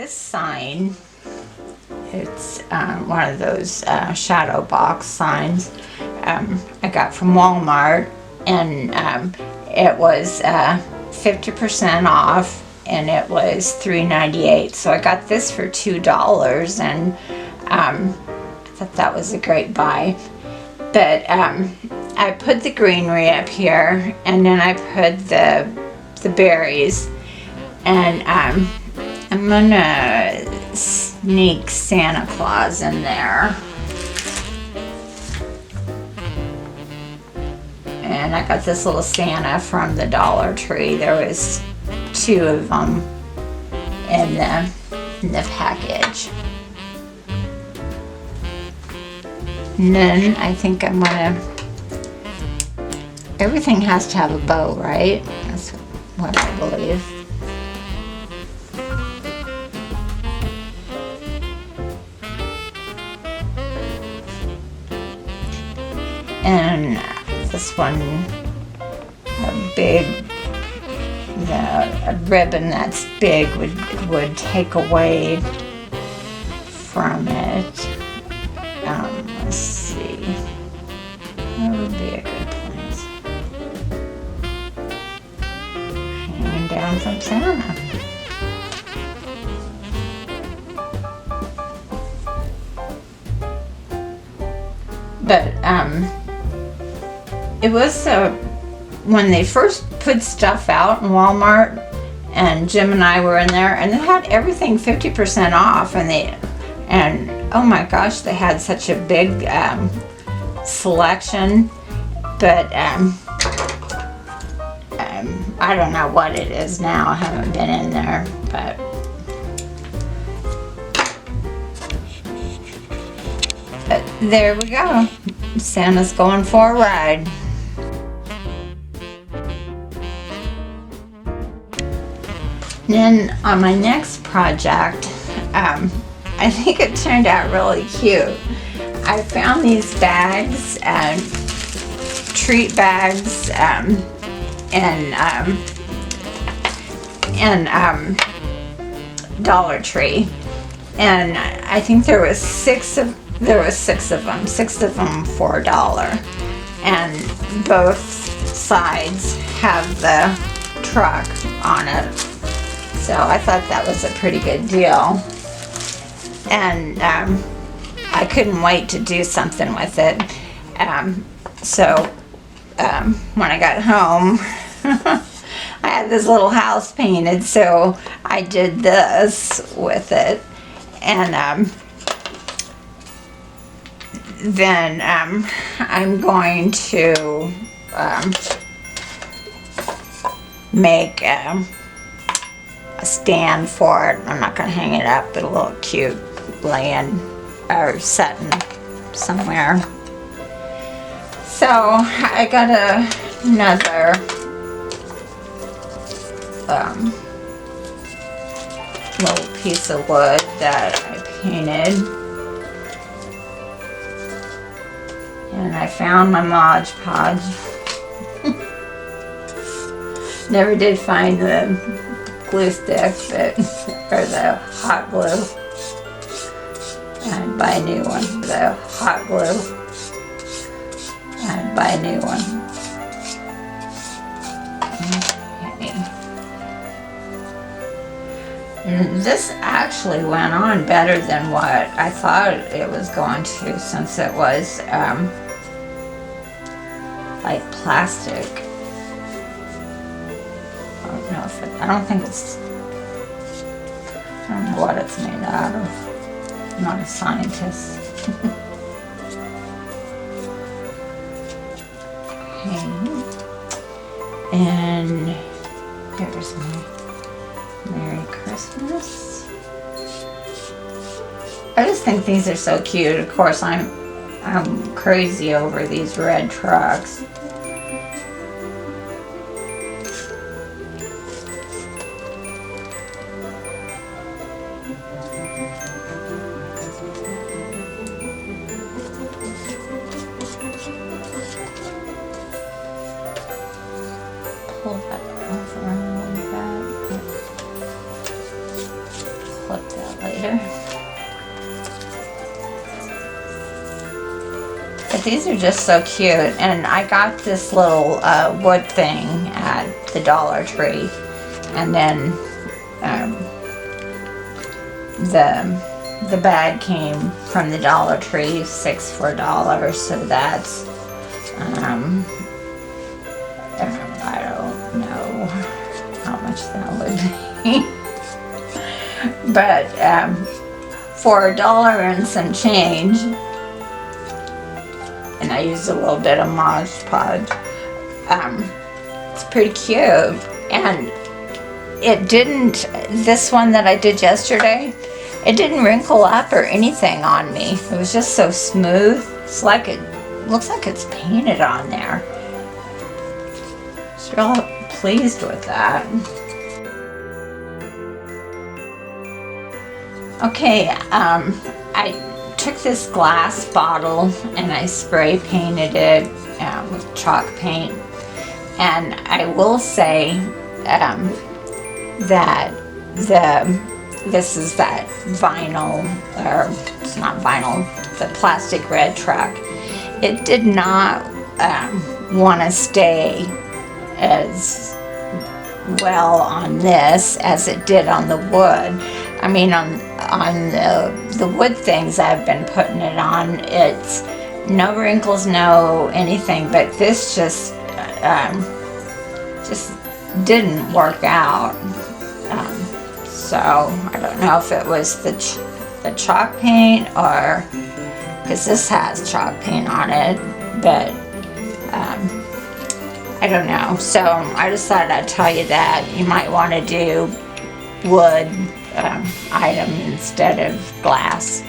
this sign. It's one of those shadow box signs I got from Walmart, and it was 50% off, and it was $3.98. So I got this for $2, and I thought that was a great buy. But I put the greenery up here, and then I put the berries, and I'm gonna sneak Santa Claus in there. And I got this little Santa from the Dollar Tree. There was 2 of them in the package. And then I think I'm gonna, everything has to have a bow, right? That's what I believe. And this one, a ribbon that's big would take away from it. Let's see, what would be a good place? Hanging down from Santa. But it was when they first put stuff out in Walmart, and Jim and I were in there, and they had everything 50% off, and oh my gosh, they had such a big selection. But I don't know what it is now. I haven't been in there, but there we go. Santa's going for a ride. Then on my next project, I think it turned out really cute. I found these bags, treat bags, in Dollar Tree, and I think there was six of them for $1, and both sides have the truck on it. So I thought that was a pretty good deal, and I couldn't wait to do something with it. So when I got home, I had this little house painted, so I did this with it, and then I'm going to make a stand for it. I'm not going to hang it up, but a little cute laying or setting somewhere. So I got another little piece of wood that I painted, and I found my Mod Podge. Never did find the glue stick, or the hot glue. I'd buy a new one. The hot glue. I'd buy a new one. Okay. And this actually went on better than what I thought it was going to, since it was like plastic. I don't think it's, I don't know what it's made out of. I'm not a scientist. Okay. And here's my Merry Christmas. I just think these are so cute. Of course, I'm crazy over these red trucks. Pull that over like that. Flip that. later. But these are just so cute, and I got this little wood thing at the Dollar Tree, and then the bag came from the Dollar Tree, 6 for $1, so that's I don't know how much that would be, but for $1 and some change, and I used a little bit of Mod Podge. It's pretty cute, and it didn't, this one that I did yesterday, it didn't wrinkle up or anything on me. It was just so smooth. It's like it looks like it's painted on there. I was real pleased with that. Okay, I took this glass bottle and I spray painted it with chalk paint, and I will say that this is that vinyl, or it's not vinyl, the plastic red truck. It did not want to stay as well on this as it did on the wood. I mean, on the wood things I've been putting it on, it's no wrinkles, no anything, but this just didn't work out. So I don't know if it was the chalk paint, or because this has chalk paint on it, but I don't know. So I just thought I'd tell you that you might want to do wood item instead of glass.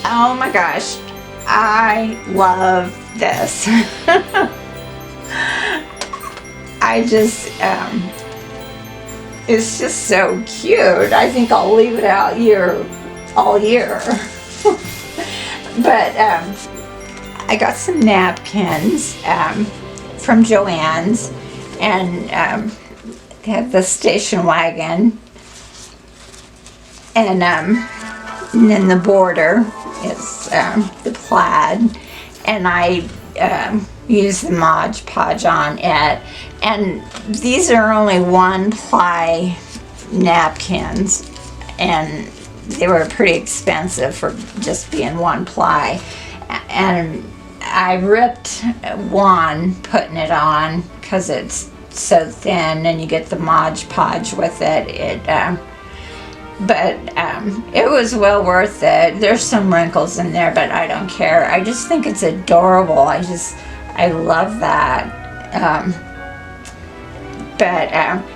Oh my gosh, I love this. I just, it's just so cute. I think I'll leave it out here all year. But I got some napkins from Joann's, and they have the station wagon, and then the border is the plaid, and I use the Mod Podge on it, and these are only 1-ply napkins, and they were pretty expensive for just being 1-ply, and I ripped one putting it on because it's so thin, and you get the Mod Podge with it. But it was well worth it. There's some wrinkles in there, but I don't care. I just think it's adorable. I love that.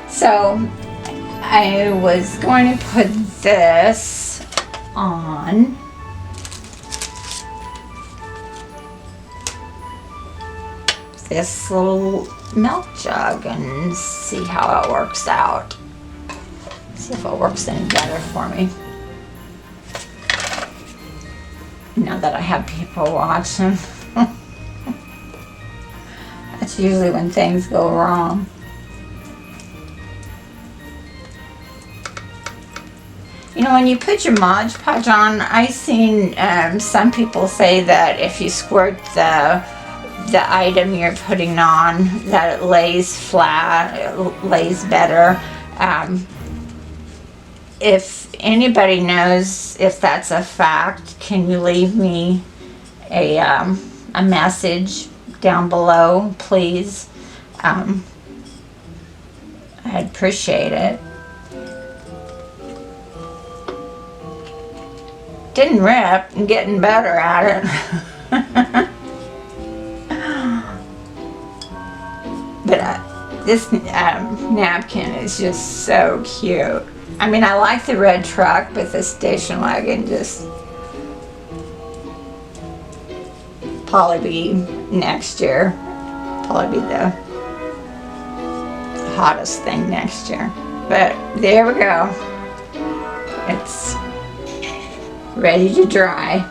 So I was going to put this on. This little milk jug and see how it works out. See if it works any better for me. Now that I have people watching. That's usually when things go wrong. You know, when you put your Mod Podge on, I've seen some people say that if you squirt the item you're putting on, that it lays flat, it lays better. If anybody knows if that's a fact, can you leave me a message down below, please? I'd appreciate it. Didn't rip. I'm getting better at it. But this napkin is just so cute. I mean, I like the red truck, but the station wagon just probably be next year. Probably be the hottest thing next year. But there we go. It's ready to dry.